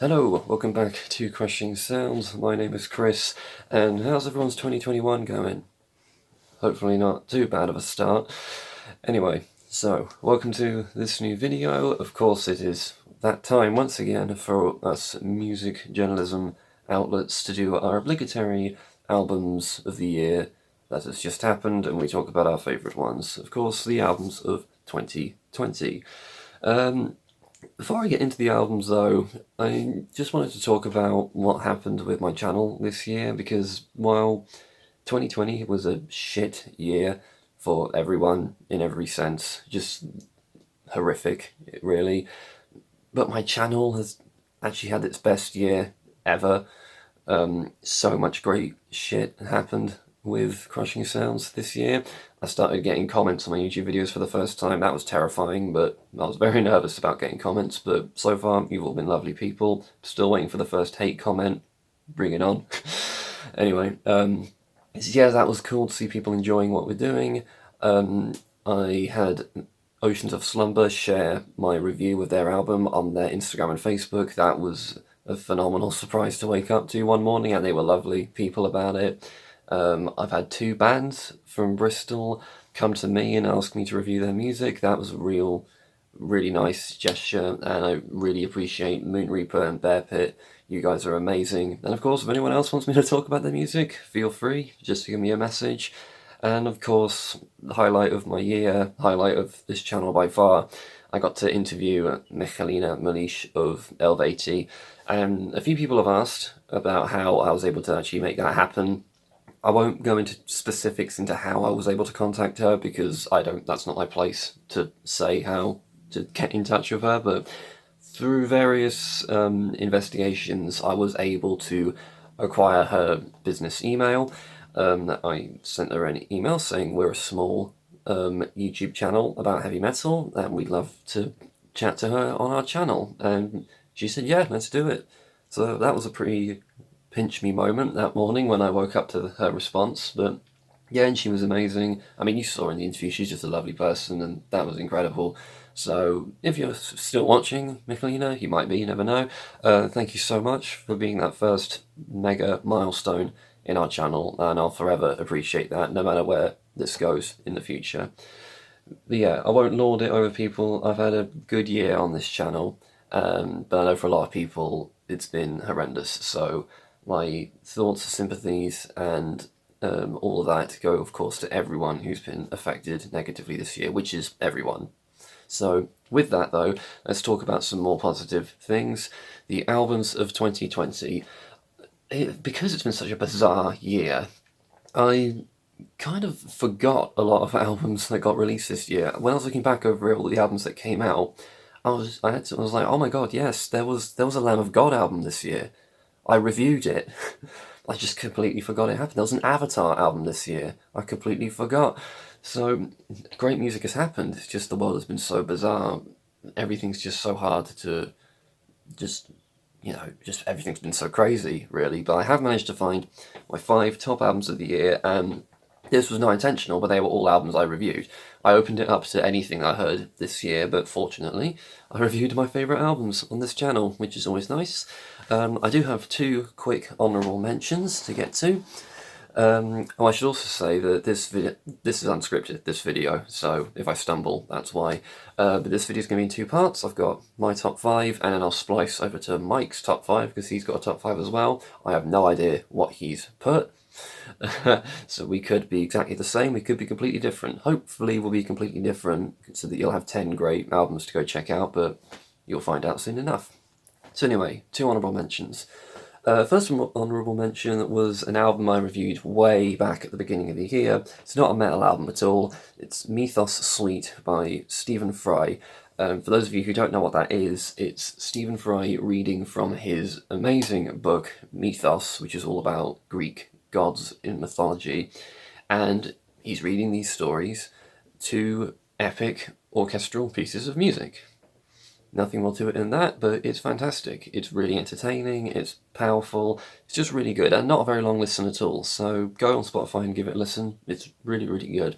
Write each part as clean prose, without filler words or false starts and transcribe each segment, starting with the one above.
Hello, welcome back to Crushing Sounds. My name is Chris, and how's everyone's 2021 going? Hopefully not too bad of a start. Anyway, so welcome to this new video. Of course, it is that time once again for us music journalism outlets to do our obligatory albums of the year that has just happened, and we talk about our favourite ones. Of course, the albums of 2020. Before I get into the albums though, I just wanted to talk about what happened with my channel this year, because while 2020 was a shit year for everyone in every sense, just horrific, really, but my channel has actually had its best year ever. So much great shit happened with Crushing Sounds this year. I started getting comments on my YouTube videos for the first time. That was terrifying, but I was very nervous about getting comments. But so far, you've all been lovely people. Still waiting for the first hate comment. Bring it on. Anyway, yeah, that was cool to see people enjoying what we're doing. I had Oceans of Slumber share my review of their album on their Instagram and Facebook. That was a phenomenal surprise to wake up to one morning, and they were lovely people about it. I've had two bands from Bristol come to me and ask me to review their music. That was a really nice gesture, and I really appreciate Moon Reaper and Bear Pit. You guys are amazing. And of course, if anyone else wants me to talk about their music, feel free just to give me a message. And of course, the highlight of my year, highlight of this channel by far, I got to interview Michalina Malish of favourtie, and a few people have asked about how I was able to actually make that happen. I won't go into specifics into how I was able to contact her, because that's not my place to say how to get in touch with her, but through various investigations, I was able to acquire her business email. I sent her an email saying we're a small YouTube channel about heavy metal, and we'd love to chat to her on our channel. And she said, yeah, let's do it. So that was a pretty pinch me moment that morning when I woke up to her response. But yeah, and she was amazing. I mean, you saw her in the interview, she's just a lovely person, and that was incredible. So if you're still watching, Michalina, you might be, you never know. Thank you so much for being that first mega milestone in our channel, and I'll forever appreciate that, no matter where this goes in the future. But yeah, I won't lord it over people. I've had a good year on this channel, but I know for a lot of people it's been horrendous, so my thoughts, sympathies, and all of that go, of course, to everyone who's been affected negatively this year, which is everyone. So with that though, let's talk about some more positive things. The albums of 2020. Because it's been such a bizarre year, I kind of forgot a lot of albums that got released this year. When I was looking back over all the albums that came out, I was like, oh my god, yes, there was a Lamb of God album this year. I reviewed it. I just completely forgot it happened. There was an Avatar album this year. I completely forgot. So great music has happened. It's just the world has been so bizarre. Everything's just so hard to just everything's been so crazy, really. But I have managed to find my 5 top albums of the year, and this was not intentional, but they were all albums I reviewed. I opened it up to anything I heard this year, but fortunately, I reviewed my favourite albums on this channel, which is always nice. I do have 2 quick honourable mentions to get to. I should also say that this is unscripted, this video, so if I stumble, that's why. But this video is going to be in 2 parts. I've got my top 5, and then I'll splice over to Mike's top 5, because he's got a top 5 as well. I have no idea what he's put. So we could be exactly the same, we could be completely different. Hopefully we'll be completely different, so that you'll have 10 great albums to go check out, but you'll find out soon enough. So anyway, 2 honourable mentions. First honourable mention was an album I reviewed way back at the beginning of the year. It's not a metal album at all. It's Mythos Suite by Stephen Fry. For those of you who don't know what that is, it's Stephen Fry reading from his amazing book, Mythos, which is all about Greek gods in mythology. And he's reading these stories to epic orchestral pieces of music. Nothing more to it than that, but it's fantastic. It's really entertaining, it's powerful, it's just really good, and not a very long listen at all, so go on Spotify and give it a listen. It's really, really good.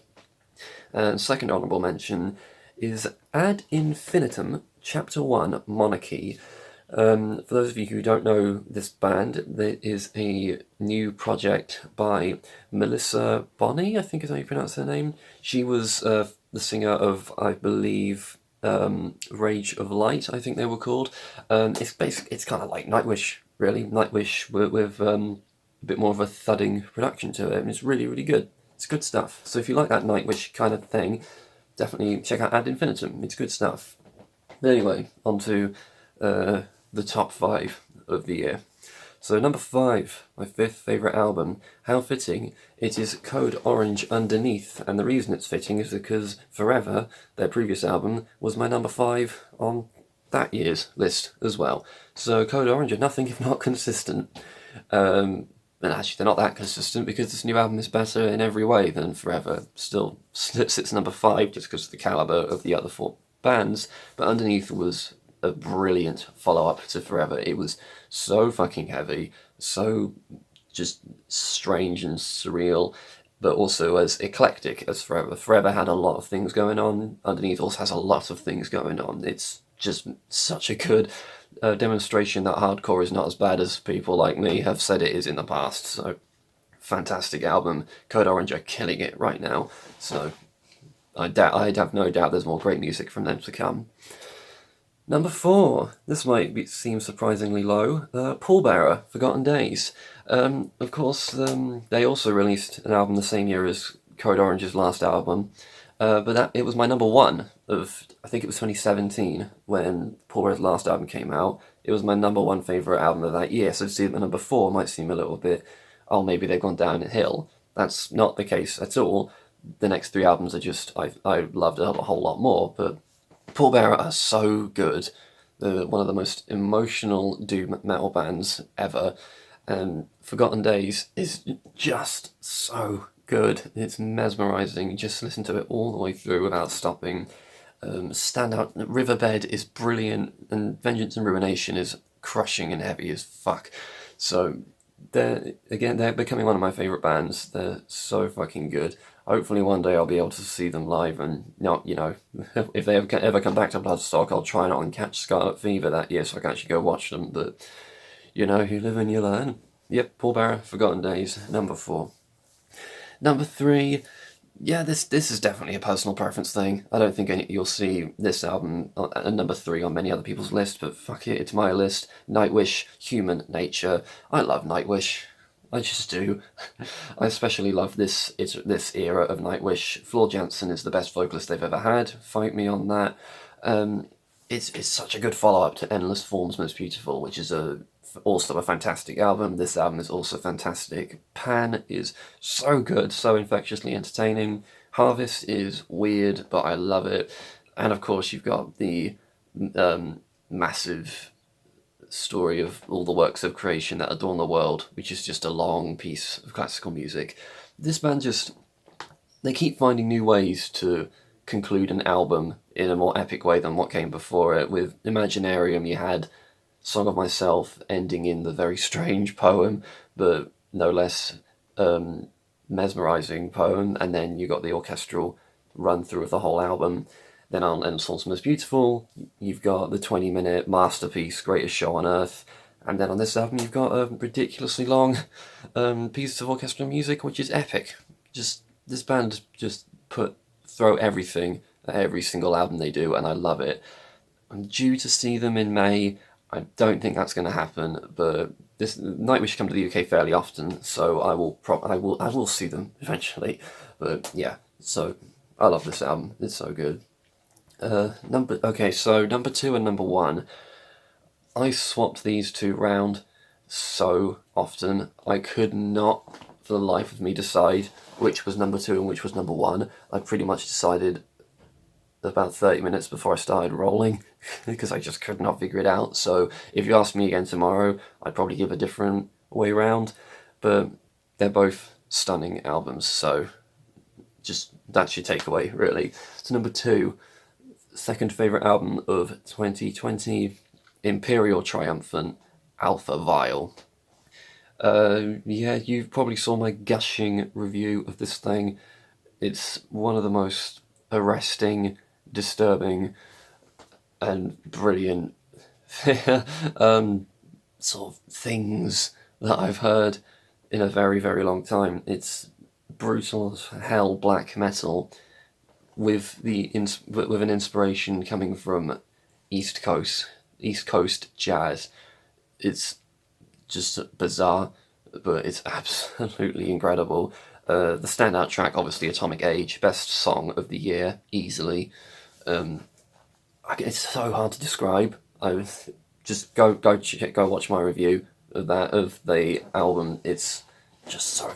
And second honourable mention is Ad Infinitum, Chapter 1, Monarchy. For those of you who don't know this band, there is a new project by Melissa Bonney, I think is how you pronounce her name. She was the singer of, I believe, Rage of Light, I think they were called. It's kind of like Nightwish, really. Nightwish with a bit more of a thudding production to it, and it's really, really good. It's good stuff. So if you like that Nightwish kind of thing, definitely check out Ad Infinitum. It's good stuff. But anyway, on to the top 5 of the year. So number 5, my 5th favourite album. How fitting. It is Code Orange Underneath, and the reason it's fitting is because Forever, their previous album, was my number 5 on that year's list as well. So Code Orange are nothing if not consistent. And actually they're not that consistent because this new album is better in every way than Forever. Still sits number 5 just because of the calibre of the other 4 bands, but Underneath was a brilliant follow-up to Forever. It was so fucking heavy, so just strange and surreal, but also as eclectic as Forever. Forever had a lot of things going on. Underneath also has a lot of things going on. It's just such a good demonstration that hardcore is not as bad as people like me have said it is in the past. So, fantastic album. Code Orange are killing it right now. So, I'd have no doubt there's more great music from them to come. Number 4, this might seem surprisingly low, Pallbearer, Forgotten Days. Of course, they also released an album the same year as Code Orange's last album, but it was my number 1 of, I think it was 2017, when Pallbearer's last album came out. It was my number 1 favourite album of that year, so to see them at number 4 might seem a little bit, oh, maybe they've gone downhill. That's not the case at all. The next 3 albums are just, I loved a whole lot more, but Pallbearer are so good. They're one of the most emotional doom metal bands ever, and Forgotten Days is just so good. It's mesmerising. Just listen to it all the way through without stopping. Standout Riverbed is brilliant, and Vengeance and Ruination is crushing and heavy as fuck. So they're becoming one of my favourite bands. They're so fucking good. Hopefully one day I'll be able to see them live, and not, if they ever come back to Bloodstock, I'll try not and catch Scarlet Fever that year so I can actually go watch them, but, you live and you learn. Yep, Pallbearer, Forgotten Days, number 4. Number 3, yeah, this is definitely a personal preference thing. I don't think you'll see this album at number 3 on many other people's lists, but fuck it, it's my list. Nightwish, Human Nature. I love Nightwish. I just do. I especially love this era of Nightwish. Floor Jansen is the best vocalist they've ever had. Fight me on that. It's such a good follow-up to Endless Forms Most Beautiful, which is also a fantastic album. This album is also fantastic. Pan is so good, so infectiously entertaining. Harvest is weird, but I love it. And of course you've got the massive story of all the works of creation that adorn the world, which is just a long piece of classical music. This band they keep finding new ways to conclude an album in a more epic way than what came before it. With Imaginarium, you had Song of Myself ending in the very strange poem, but no less mesmerising poem, and then you got the orchestral run through of the whole album. Then on Endless Forms Most Beautiful, you've got the 20-minute masterpiece, Greatest Show on Earth, and then on this album you've got a ridiculously long piece of orchestral music, which is epic. This band throw everything at every single album they do, and I love it. I'm due to see them in May. I don't think that's going to happen, but this Nightwish come to the UK fairly often, so I will see them eventually. But yeah, so I love this album. It's so good. Number 2 and number 1. I swapped these 2 round so often. I could not, for the life of me, decide which was number 2 and which was number 1. I pretty much decided about 30 minutes before I started rolling because I just could not figure it out. So if you ask me again tomorrow, I'd probably give a different way round. But they're both stunning albums, so just that's your takeaway, really. So number 2. Second favourite album of 2020, Imperial Triumphant, Alpha Vile. You probably saw my gushing review of this thing. It's one of the most arresting, disturbing, and brilliant Sort of things that I've heard in a very, very long time. It's brutal as hell black metal with with an inspiration coming from East Coast East Coast jazz. It's just bizarre, but it's absolutely incredible. The standout track, obviously, Atomic Age, best song of the year, easily. It's so hard to describe. I was just go watch my review of the album. It's just so,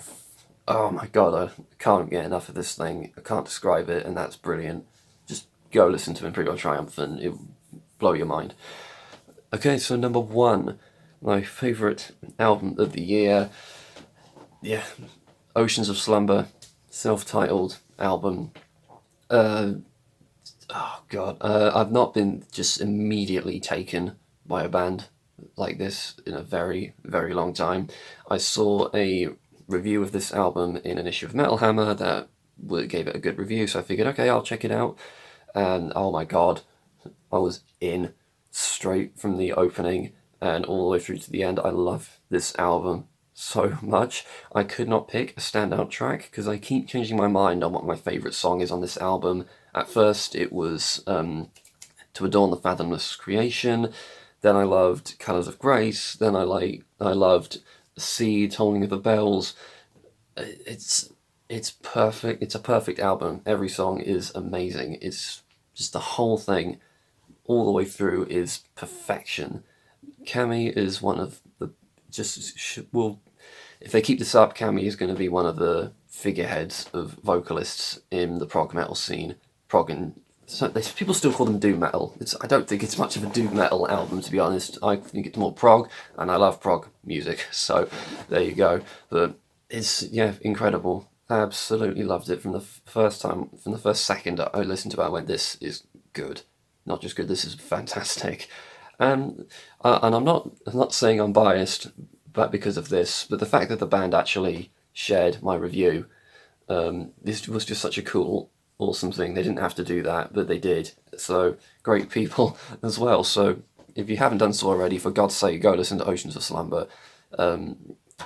oh my god, I can't get enough of this thing. I can't describe it, and that's brilliant. Just go listen to Imperial Triumphant. It will blow your mind. Okay, so number one, my favourite album of the year. Yeah, Oceans of Slumber, self-titled album. Oh god, I've not been just immediately taken by a band like this in a very, very long time. I saw a review of this album in an issue of Metal Hammer that gave it a good review, so I figured, okay, I'll check it out. And oh my god, I was in straight from the opening and all the way through to the end. I love this album so much. I could not pick a standout track because I keep changing my mind on what my favourite song is on this album. At first it was To Adorn the Fathomless Creation, then I loved Colours of Grace, then I loved Sea, Tolling of the Bells. It's perfect. It's a perfect album. Every song is amazing. It's just the whole thing all the way through is perfection. Cami is one of the if they keep this up, Cami is going to be one of the figureheads of vocalists in the prog metal scene. People still call them doom metal. I don't think it's much of a doom metal album, to be honest. I think it's more prog, and I love prog music, so there you go. But it's, yeah, incredible. I absolutely loved it from the first second I listened to it. I went, this is good. Not just good, this is fantastic. And I'm not saying I'm biased, but because of this, but the fact that the band actually shared my review, this was just such a cool, awesome thing. They didn't have to do that, but they did. So great people as well. So if you haven't done so already, for God's sake, go listen to Oceans of Slumber.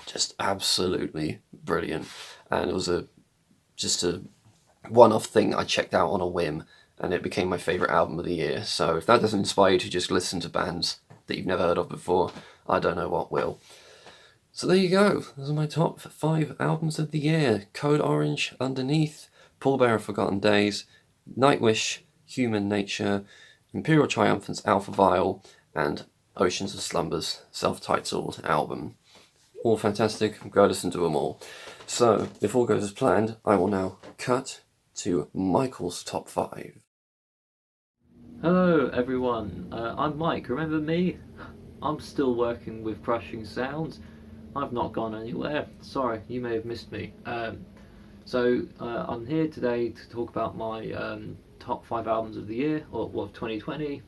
Just absolutely brilliant. And it was just a one-off thing I checked out on a whim, and it became my favourite album of the year. So if that doesn't inspire you to just listen to bands that you've never heard of before, I don't know what will. So there you go. Those are my top 5 albums of the year. Code Orange, Underneath, Pallbearer Forgotten Days, Nightwish, Human Nature, Imperial Triumphant's Alpha Vial, and Oceans of Slumber's self-titled album. All fantastic. Go listen to them all. So, if all goes as planned, I will now cut to Michael's top 5. Hello everyone, I'm Mike. Remember me? I'm still working with Crushing Sounds. I've not gone anywhere. Sorry, you may have missed me. I'm here today to talk about my top 5 albums of the year, or of 2020.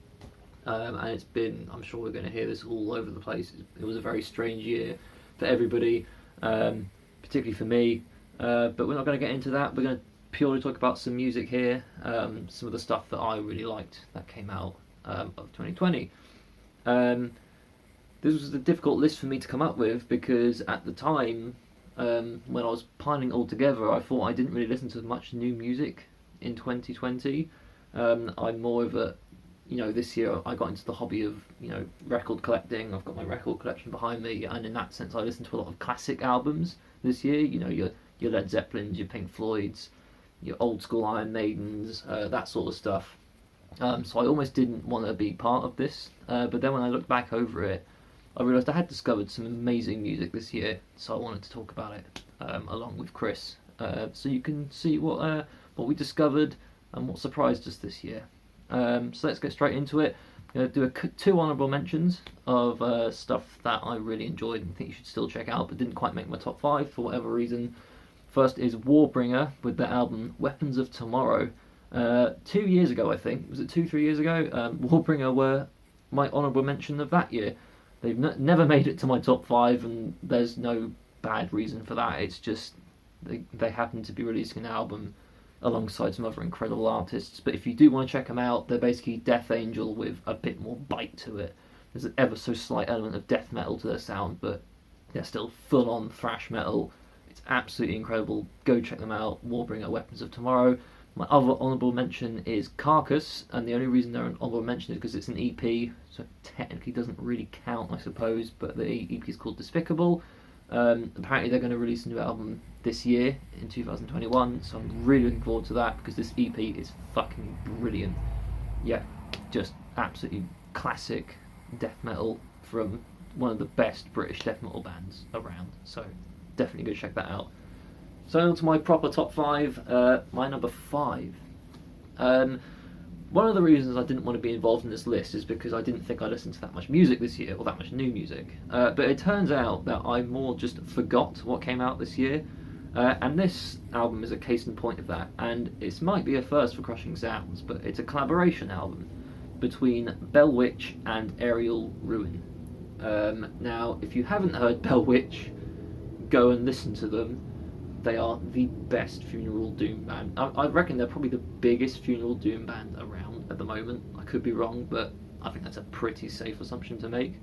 And it's been, I'm sure we're going to hear this all over the place. It was a very strange year for everybody, particularly for me. But we're not going to get into that. We're going to purely talk about some music here, some of the stuff that I really liked that came out of 2020. This was a difficult list for me to come up with because at the time, when I was piling it all together, I thought I didn't really listen to much new music in 2020. I'm more of a, this year I got into the hobby of, record collecting. I've got my record collection behind me, and in that sense I listened to a lot of classic albums this year, your Led Zeppelins, your Pink Floyds, your old school Iron Maidens, that sort of stuff. So I almost didn't want to be part of this, but then when I looked back over it, I realised I had discovered some amazing music this year, so I wanted to talk about it along with Chris, so you can see what we discovered and what surprised us this year. So let's get straight into it. I'm going to do 2 honourable mentions of stuff that I really enjoyed and think you should still check out, but didn't quite make my top 5 for whatever reason. First is Warbringer with the album Weapons of Tomorrow. 2 years ago, I think, was it 2-3 years ago? Warbringer were my honourable mention of that year. They've never made it to my top 5, and there's no bad reason for that. It's just they happen to be releasing an album alongside some other incredible artists. But if you do want to check them out, they're basically Death Angel with a bit more bite to it. There's an ever so slight element of death metal to their sound, but they're still full on thrash metal. It's absolutely incredible. Go check them out. Warbringer Weapons of Tomorrow. My other honourable mention is Carcass, and the only reason they're an honourable mention is because it's an EP, so it technically doesn't really count, I suppose, but the EP is called Despicable. Apparently they're going to release a new album this year, in 2021, so I'm really looking forward to that, because this EP is fucking brilliant. Yeah, just absolutely classic death metal from one of the best British death metal bands around, so definitely go check that out. So on to my proper top 5, my number 5. One of the reasons I didn't want to be involved in this list is because I didn't think I listened to that much music this year, or that much new music. But it turns out that I more just forgot what came out this year, and this album is a case in point of that, and it might be a first for Crushing Sounds, but it's a collaboration album between Bell Witch and Aerial Ruin. Now, if you haven't heard Bell Witch, go and listen to them. They are the best funeral doom band. I reckon they're probably the biggest funeral doom band around at the moment. I could be wrong, but I think that's a pretty safe assumption to make.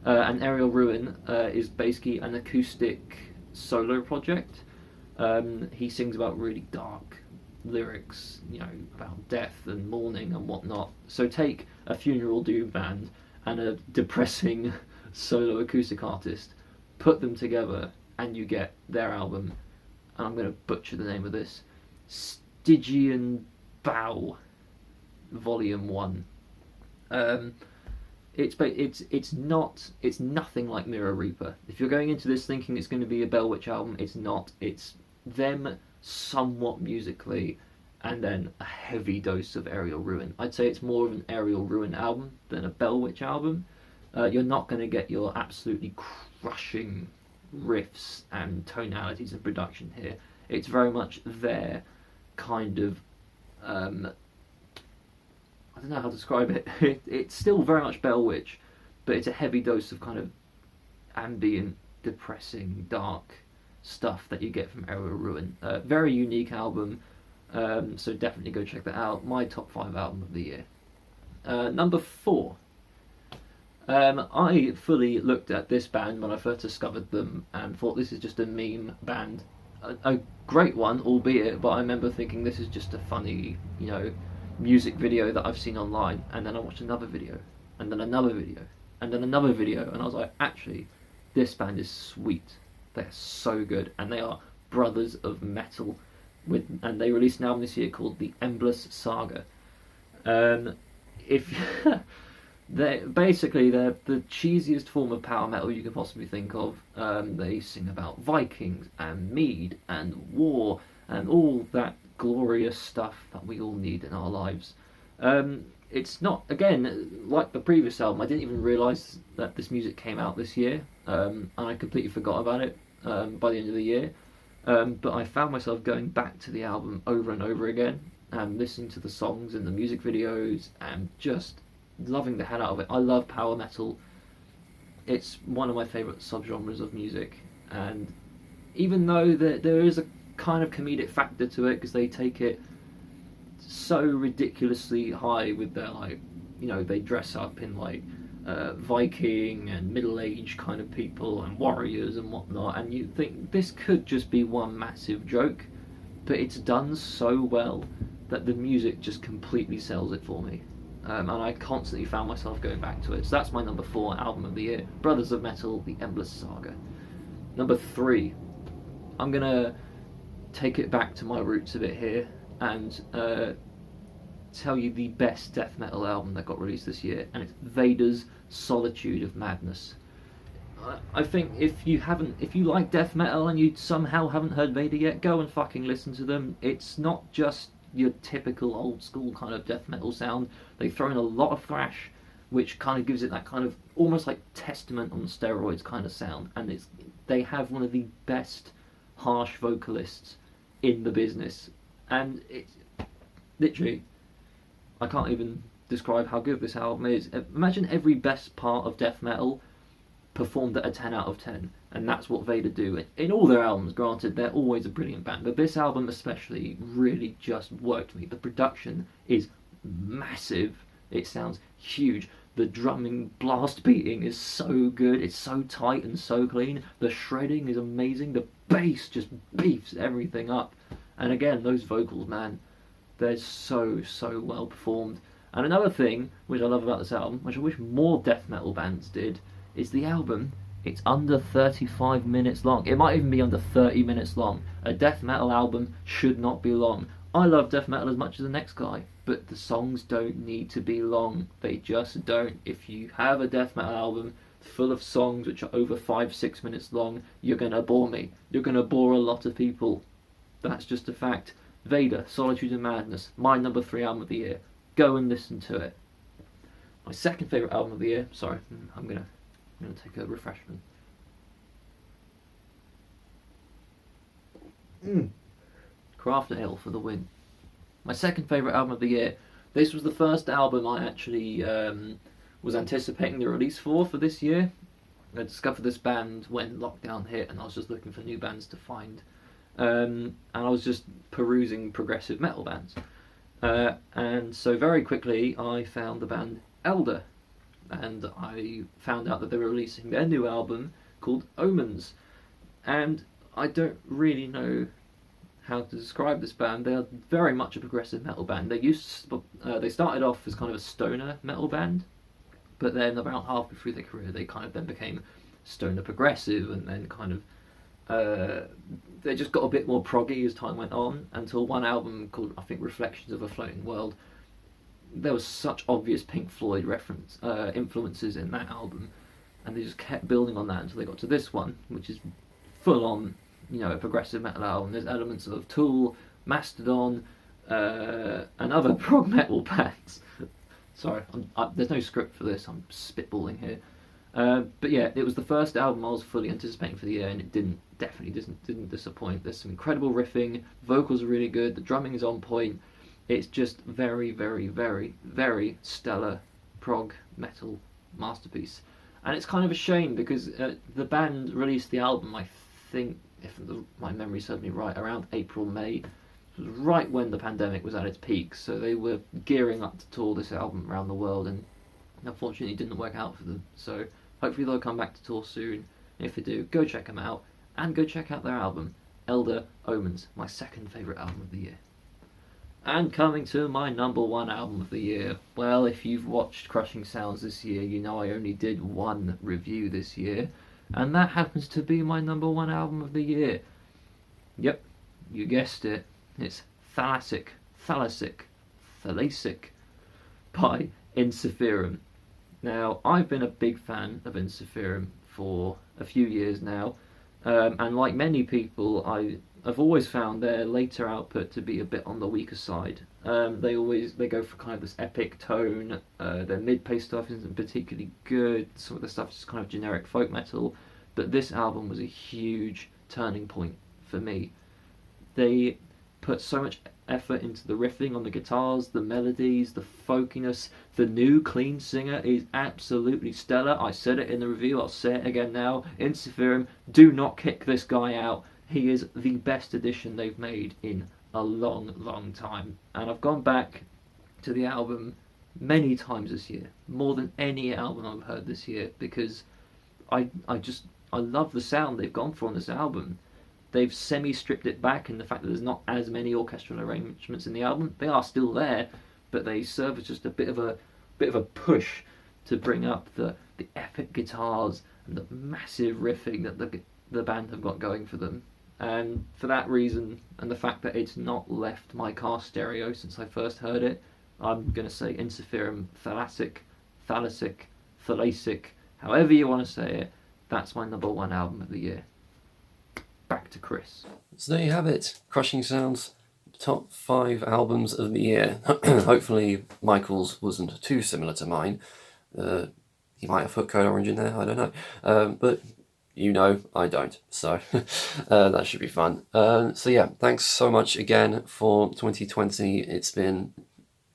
And Aerial Ruin is basically an acoustic solo project. He sings about really dark lyrics, about death and mourning and whatnot. So take a funeral doom band and a depressing solo acoustic artist, put them together, and you get their album. And I'm going to butcher the name of this, Stygian Bow, Volume 1. It's nothing like Mirror Reaper. If you're going into this thinking it's going to be a Bell Witch album, it's not. It's them somewhat musically, and then a heavy dose of Aerial Ruin. I'd say it's more of an Aerial Ruin album than a Bell Witch album. You're not going to get your absolutely crushing riffs and tonalities of production here. It's very much their kind of I don't know how to describe it. It's still very much Bell Witch, but it's a heavy dose of kind of ambient, depressing, dark stuff that you get from Aerial Ruin. Very unique album, so definitely go check that out. My top 5 album of the year. Number 4. I fully looked at this band when I first discovered them and thought this is just a meme band. A great one, albeit, but I remember thinking this is just a funny, music video that I've seen online. And then I watched another video, and then another video, and then another video, and I was like, actually, this band is sweet. They're so good, and they are brothers of metal. And they released an album this year called The Endless Saga. They're the cheesiest form of power metal you can possibly think of. They sing about Vikings and mead and war and all that glorious stuff that we all need in our lives. It's not, again, like the previous album, I didn't even realise that this music came out this year, and I completely forgot about it by the end of the year. But I found myself going back to the album over and over again, and listening to the songs and the music videos, and just loving the hell out of it. I love power metal. It's one of my favourite subgenres of music, and even though there is a kind of comedic factor to it, because they take it so ridiculously high with their, they dress up in Viking and middle-aged kind of people and warriors and whatnot, and you think this could just be one massive joke, but it's done so well that the music just completely sells it for me. And I constantly found myself going back to it. So that's my number 4 album of the year. Brothers of Metal, The Endless Saga. Number 3. I'm going to take it back to my roots a bit here and tell you the best death metal album that got released this year. And it's Vader's Solitude of Madness. I think if you like death metal and you somehow haven't heard Vader yet, go and fucking listen to them. It's not just your typical old school kind of death metal sound. They throw in a lot of thrash, which kind of gives it that kind of almost like Testament on steroids kind of sound, and they have one of the best harsh vocalists in the business, and it's literally, I can't even describe how good this album is. Imagine every best part of death metal performed at a 10 out of 10, and that's what Vader do in all their albums. Granted, they're always a brilliant band, but this album especially really just worked for me. The production is massive, it sounds huge. The drumming blast beating is so good. It's so tight and so clean. The shredding is amazing. The bass just beefs everything up. And again, those vocals, man, they're so well performed. And another thing which I love about this album, which I wish more death metal bands did, is the album. It's under 35 minutes long. It might even be under 30 minutes long. A death metal album should not be long. I love death metal as much as the next guy, but the songs don't need to be long. They just don't. If you have a death metal album full of songs which are over 5-6 minutes long, you're gonna bore me. You're gonna bore a lot of people. That's just a fact. Vader, Solitude and Madness, my number 3 album of the year. Go and listen to it. My second favourite album of the year. Sorry, I'm gonna take a refreshment. Craft Ale for the win. My second favourite album of the year. This was the first album I actually was anticipating the release for this year. I discovered this band when lockdown hit, and I was just looking for new bands to find. And I was just perusing progressive metal bands. And so very quickly I found the band Elder, and I found out that they were releasing their new album called Omens. And I don't really know how to describe this band. They are very much a progressive metal band. They started off as kind of a stoner metal band, but then about halfway through their career they kind of then became stoner progressive, and then kind of they just got a bit more proggy as time went on, until one album called, I think, Reflections of a Floating World. There was such obvious Pink Floyd influences in that album, and they just kept building on that until they got to this one, which is full on, a progressive metal album. There's elements of Tool, Mastodon, and other prog metal bands. Sorry, there's no script for this, I'm spitballing here. But yeah, it was the first album I was fully anticipating for the year, and it definitely didn't disappoint. There's some incredible riffing, vocals are really good, the drumming is on point. It's just very, very, very, very stellar prog metal masterpiece. And it's kind of a shame because the band released the album, I think, if my memory serves me right, around April, May. It was right when the pandemic was at its peak, so they were gearing up to tour this album around the world, and unfortunately it didn't work out for them. So hopefully they'll come back to tour soon. If they do, go check them out, and go check out their album, Elder Omens, my second favourite album of the year. And coming to my number 1 album of the year. Well, if you've watched Crushing Sounds this year, you know I only did one review this year, and that happens to be my number 1 album of the year. Yep, you guessed it. It's Thalassic by Ensiferum. Now, I've been a big fan of Ensiferum for a few years now, and like many people, I've always found their later output to be a bit on the weaker side. They go for kind of this epic tone. Their mid-pace stuff isn't particularly good. Some of the stuff is kind of generic folk metal, but this album was a huge turning point for me. They put so much effort into the riffing on the guitars, the melodies, the folkiness. The new clean singer is absolutely stellar. I said it in the review, I'll say it again now. Ensiferum, do not kick this guy out. He is the best addition they've made in a long time. And I've gone back to the album many times this year, more than any album I've heard this year, because I love the sound they've gone for on this album. They've semi-stripped it back in the fact that there's not as many orchestral arrangements in the album. They are still there, but they serve as just a bit of a push to bring up the epic guitars and the massive riffing that the band have got going for them. And for that reason, and the fact that it's not left my car stereo since I first heard it, I'm going to say Ensiferum Thalassic, however you want to say it. That's my number 1 album of the year. Back to Chris. So there you have it. Crushing Sounds, top 5 albums of the year. Hopefully Michael's wasn't too similar to mine. He might have put Code Orange in there, I don't know. But I don't. So that should be fun. So yeah, thanks so much again for 2020. It's been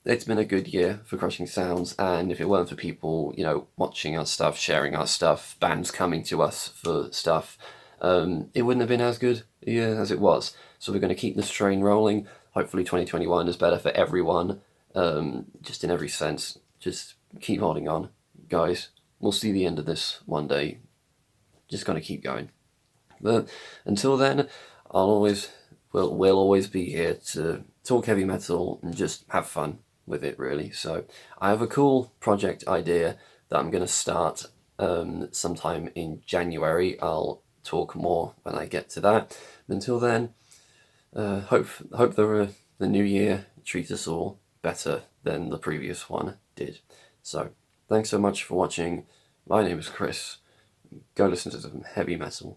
a good year for Crushing Sounds, and if it weren't for people, watching our stuff, sharing our stuff, bands coming to us for stuff, it wouldn't have been as good a year as it was. So we're going to keep this train rolling. Hopefully 2021 is better for everyone, just in every sense. Just keep holding on. guys, we'll see the end of this one day. Just gotta keep going. But until then, we'll always be here to talk heavy metal and just have fun with it, really. So I have a cool project idea that I'm gonna start sometime in January. I'll talk more when I get to that. But until then, hope the new year treats us all better than the previous one did. So thanks so much for watching. My name is Chris. Go listen to some heavy metal.